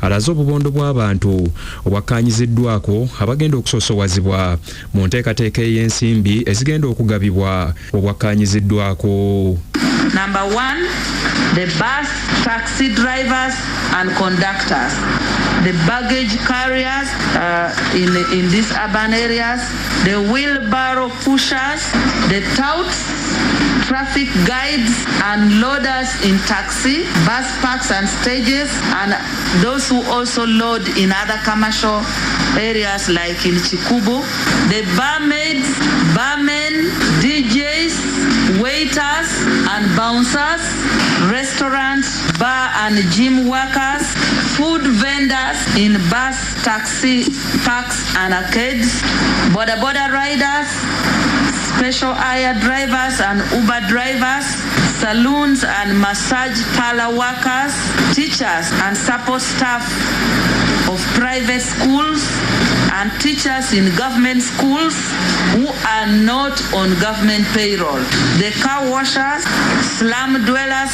alaze obubondo bw'abantu obwakkaanyiziddwako abagenda okusoosowazibwa mu nteekateeka ey'ensimbi ezigenda okugabibwa obwakkaanyiziddwako. Number 1, the bus taxi drivers and conductors, the baggage carriers in these urban areas, the wheelbarrow pushers, the touts, traffic guides and loaders in taxi, bus parks and stages, and those who also load in other commercial areas like in Chikubu, the barmaids, barmen, DJs, waiters and bouncers, restaurant, bar and gym workers, food vendors in bus, taxi, parks and arcades, border riders, special hire drivers and Uber drivers, saloons and massage parlor workers, teachers and support staff of private schools, and teachers in government schools who are not on government payroll, the car washers, slum dwellers,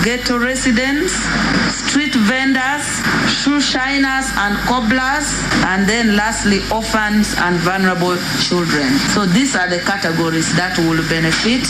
ghetto residents, street vendors, shoe shiners and cobblers, and then lastly orphans and vulnerable children. So these are the categories that will benefit.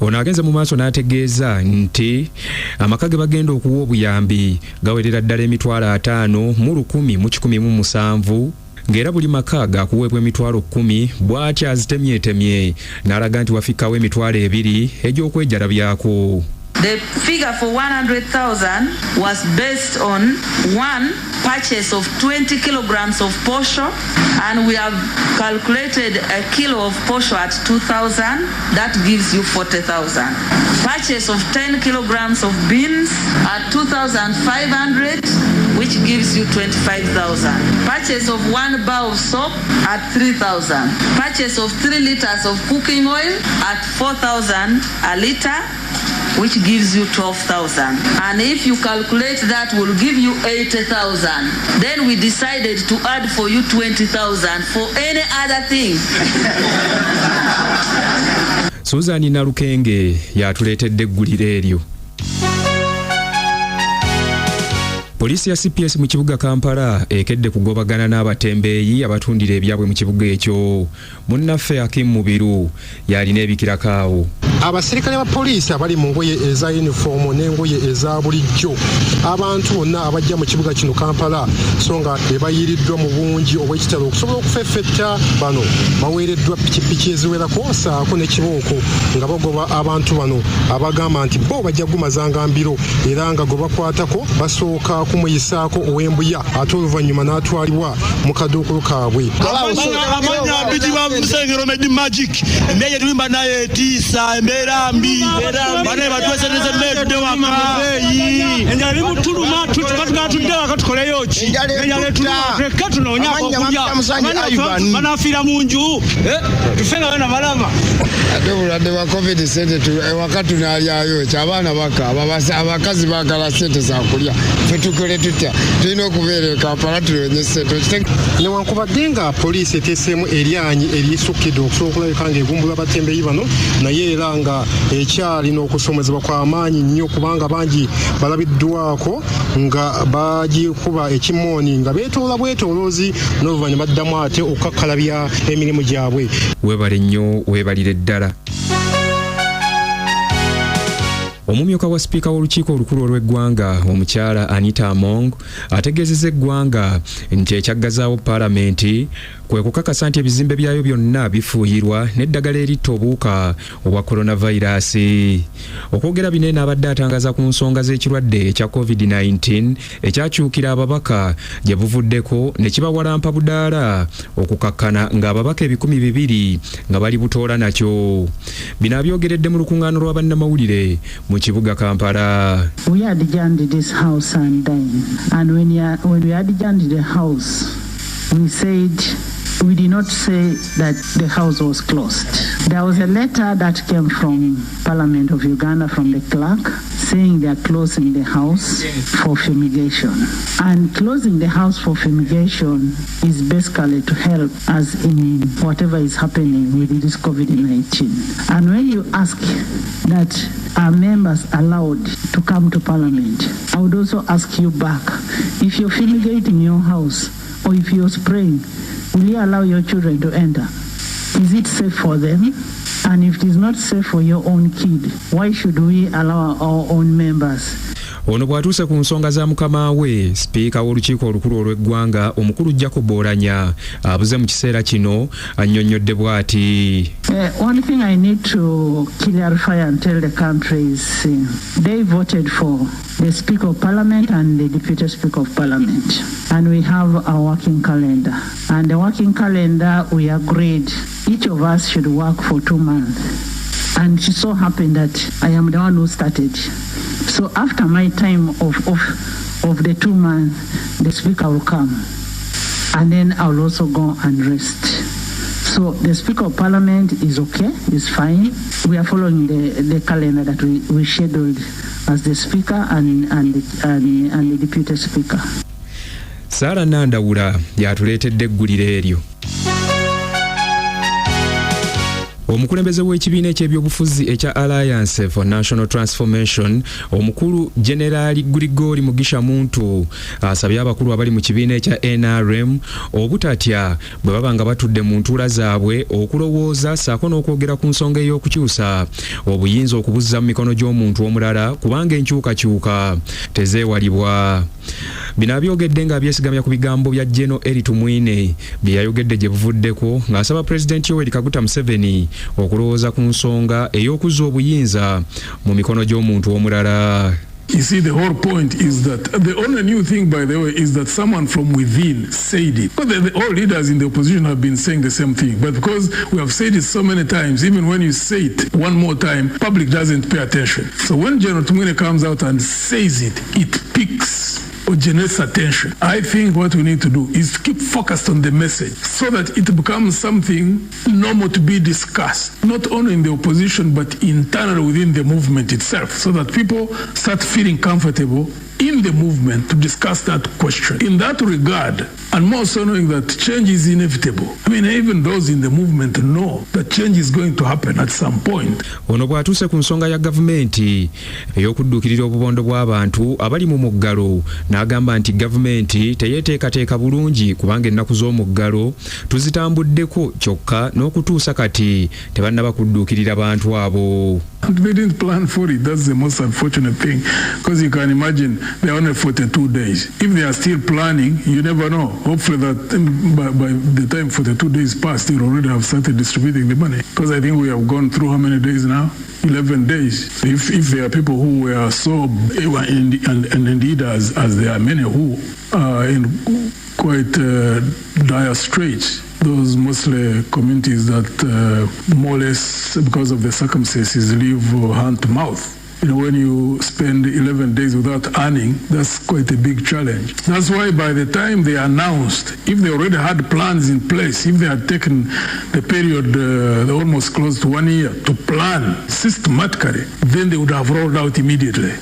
Ono agenze mu maaso n'ategeeza nti amaka ge bagenda okuwa obuyambi gawerera ddala emitwalo 5 mu 1,000 mu 1,007 ng'era buli maka gaakuweebwa emitwalo 10 bw'atyo azitemyetemye n'alaga nti wafikawo emitwalo 2 egy'okwejalabyako. The figure for 100,000 was based on 1, purchase of 20 kilograms of posho, and we have calculated a kilo of posho at 2,000. That gives you 40,000. Purchase of 10 kilograms of beans at 2,500, which gives you 25,000. Purchase of 1 bar of soap at 3,000. Purchase of 3 liters of cooking oil at 4,000 a liter, which gives you 12,000. And if you calculate that, will give you 80,000. Then we decided to add for you 20,000 for any other thing. Susan Narukenge yatuleetedde egguliro eryo. Poliisi ya CPS mu kibuga Kampala ekedde kugobagana n'abatembeeyi abatundira ebyabwe mu kibuga ekyo. Munnaffe Hakim Mubiru yalina ebikirako. Abasirikale ba poliisi abali mu ngoye eza uniform n'engoye eza bulijjo, abantu bonna abajja mu kibuga kino Kampala songa bebayiriddwa mu bungi obw'ekitalo okusobola okufeffetta bano baweereddwa pikipiki eziwerako saako n'ekibooko nga bagoba abantu bano abagamba nti bo bajja gumazanga mbiro era nga gwe bakwatako basooka kumuyisaako ow'embuya ate oluvannyuma n'atwalibwa mu kaduukulu kaabwe. Amanya mbiji ba Musengero Medi Magic embeeye tulimba naye etiisa embeera mbi bane batwesereze medde waka enjala limutuluma tutubatuka tudde waka tukoleyo ki enjala tuluma reka tunoonya okulya banafiira mu nju tufenga bana balama ate bulwadde bwa covid sente ewaka tunaalyayo ekyabaana baka abakazi baagala sente zakulya fe tukole tutya tulina okubeera Kampala tulonye sente newankubadde nga poliisi eteeseemu eryanyi eryesukkiddde okusobola okulabika ng'egumbula abatembeeyi bano naye era nga ekyalina okusomezebwa kw'amaanyi nnyo kubanga bangi balabiddwako nga bagikuba ekimooni nga beetoola bwetooloozi n'oluvannyuma baddamu ate okukakkalabya emirimu gyabwe. Weebale nnyo, weebalire ddala. Omumyuka wa Sipiika w'Olukiiko Olukulu olw'Eggwanga omukyala Anita Among ategeezezza eggwanga nti ekyaggazaawo Paalamenti kwe kukakasa nti ebizimbe byayo byonna bifuuyirwa n'eddagala eritta obuwuka obwa coronavirus. Okwogera bino n'abadde atangaza ku nsonga z'ekirwadde ekya COVID-19 ekyakyukira ababaka gye buvuddeko ne kibawalampa budaala okukakkana ng'ababaka 200 nga bali butoola nakyo. Bino abyogeredde mu lukuŋŋaano lwa bannamawulire mu kibuga Kampala. We had adjourned this house and when we adjourned the house, we did not say that the house was closed. There was a letter that came from Parliament of Uganda from the clerk saying they are closing the house for fumigation. And closing the house for fumigation is basically to help us in whatever is happening with this COVID-19. And when you ask that are members allowed to come to Parliament, I would also ask you back, if you're fumigating your house or if you're spraying, will you allow your children to enter? Is it safe for them? And if it is not safe for your own kid, why should we allow our own members? Ono bw'atuuse ku nsonga za mukama we, sipiika w'olukiiko olukulu olw'eggwanga omukulu Jacob Oulanyah abuze mu kiseera kino annyonnyodde bw'ati. One thing I need to clarify and tell the country is they voted for the Speaker of Parliament and the Deputy Speaker of Parliament. And we have a working calendar. And the working calendar, we agreed each of us should work for 2 months. And it so happened that I am the one who started. So after my time of the 2 months, the Speaker will come. And then I will also go and rest. So the Speaker of Parliament is okay, is fine. We are following the calendar that we scheduled as the Speaker and the Deputy Speaker. Sara Nandawula yatuleetedde eggulire eryo. Omukulembeze w'ekibiina eky'ebyobufuzi ekya Alliance for National Transformation omukulu General Grigori Mugisha Muntu asabye abakulu abali mu kibiina ekya NRM obutatya bwe baba nga batudde mu ntuula zaabwe okulowooza saako n'okwogera ku nsonga ey'okukyusa obuyinza okubuzza mu mikono gy'omuntu omulala kubanga enkyukakyuka tezeewalibwa. Bino abyogedde nga abyesigamya ku bigambo bya General Elly Tumwine bye yayogedde gye buvuddeko ng'asaba President Yoweri Kaguta Museveni okulowooza ku nsonga ey'okuzza obuyinza mu mikono gy'omuntu omulala. You see, the whole point is that the only new thing, by the way, is that someone from within said it. But all leaders in the opposition have been saying the same thing. But because we have said it so many times, even when you say it one more time, public doesn't pay attention. So when General Tumwine comes out and says it, it piques or generates attention. I think what we need to do is keep focused on the message so that it becomes something normal to be discussed, not only in the opposition but internally within the movement itself, so that people start feeling comfortable in the movement to discuss that question. In that regard, and more so knowing that change is inevitable. I mean, even those in the movement know that change is going to happen at some point. Ono bw'atuuse ku nsonga ya gavumenti ey'okudduukirira obubondo bw'abantu abali mu muggalo n'agamba nti gavumenti teyeeteekateeka bulungi kubanga ennaku z'omuggalo tuzitambuddeko kyokka n'okutuusa kati tebannaba kudduukirira bantu abo. They didn't plan for it. That's the most unfortunate thing, because you can imagine they're only 42 days. If they are still planning, you never know. Hopefully that by the time 42 days passed, they'll already have started distributing the money. Because I think we have gone through how many days now? 11 days. If there are people who were so, and indeed as there are many who are in quite dire straits, those mostly communities that more or less, because of the circumstances, live hand to mouth. You know, when you spend 11 days without earning, that's quite a big challenge. That's why by the time they announced, if they already had plans in place, if they had taken the period almost close to 1 year to plan systematically, then they would have rolled out immediately.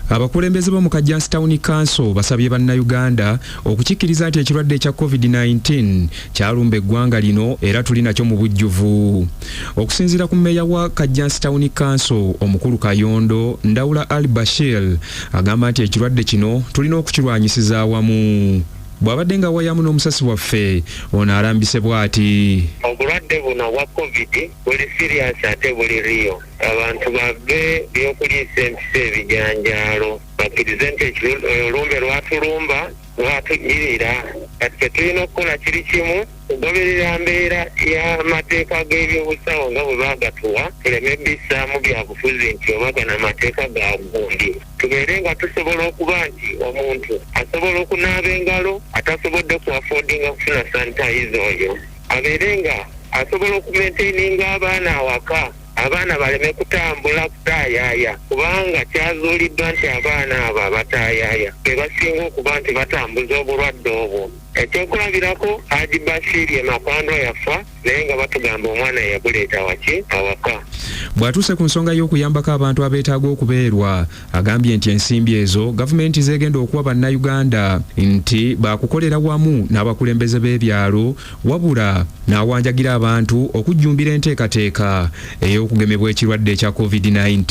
Abakulembeze b'omu Kajjansi Town Council basabye bannayuganda okukikkiriza nti ekirwadde ekya COVID-19 kyalumba eggwanga lino era tuli nakyo mu bujjuvu. Okusinziira ku mmeeya wa Kajjansi Town Council omukulu Kayondo Ndawula Ali Bashir agamba nti ekirwadde kino tulina okukirwanyisiza awamu. Bw'abadde nga wayamu n'omusasi waffe ono alambise bw'ati. Obulwadde buno bwa COVID buli serious ate buli riyo. Abantu bave byokuliisa empisa ebijanjaalo bakkirize nti olumbe lwatulumba lwatugirira. Kati tulina okukola kiri kimu okugoberera mbeera y'amateeka g'ebyobusawo nga bwe baagatuwa, tuleme bissaamu byabufuzi nti oba gano amateeka ga gundi. Tubeere nga tusobola okuba nti omuntu asobola okunaaba engalo atasobodde ku affordinga kufuna sanitayiza oyo, abeere nga asobola okumaintaininga abaana awaka abaana baleme kutambula kutaayaaya kubanga kyazuuliddwa nti abaana abo abataayaaya be basinga okuba nti batambuza obulwadde obwo. Ekyokulabirako Haji Bashiri Makwando yafa naye nga batugamba omwana yaguleeta waki awaka. Bw'atuuse ku nsonga y'okuyambako abantu abeetaaga okubeerwa, agambye nti ensimbi ezo gavumenti zeegenda okuwa bannayuganda nti baakukolera wamu n'abakulembeze b'ebyalo wabula n'awanjagira abantu okujjumbira enteekateeka ey'okugemebwa ekirwadde ekya COVID-19.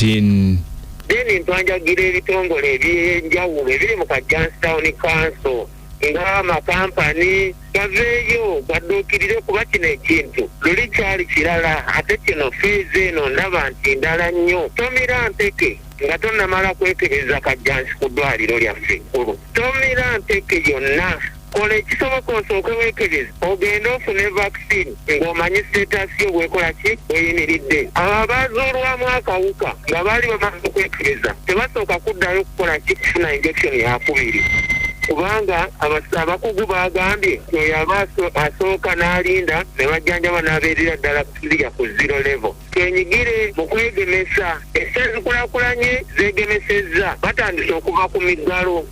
Deni ntwanjagira ebitongole eby'enjawulo ebiri mu Kajanstown Council ng'amakampani gaveeyo gadduukirire kuba kino ekintu luli kyali kirala ate kino fiizi eno ndaba nti ndala nnyo. Tomira mpeke nga tonnamala kwekebeza kajjansi ku ddwaliro lyaffe ekkulu. Tomira mpeke yonna. Kola ekisoboka osooke weekebeza ogende ofune vaccine ng'omanyi sitaasi yo bwekola ki bweyimiridde. Abo abaazuulwamu akawuka nga baali bamaze okwekebeza tebasooka kuddayo kukola ki kufuna injection yakubiri. Kubanga abakugu bagambye oyo aba asooka n'alinda ne bajjanjaba n'abeerera ddala kuliya ku 0 level. Twenyigire mu kwegemesa. Ensi ezikulaakulanye zeegemesezza batandise okuva ku miggalo.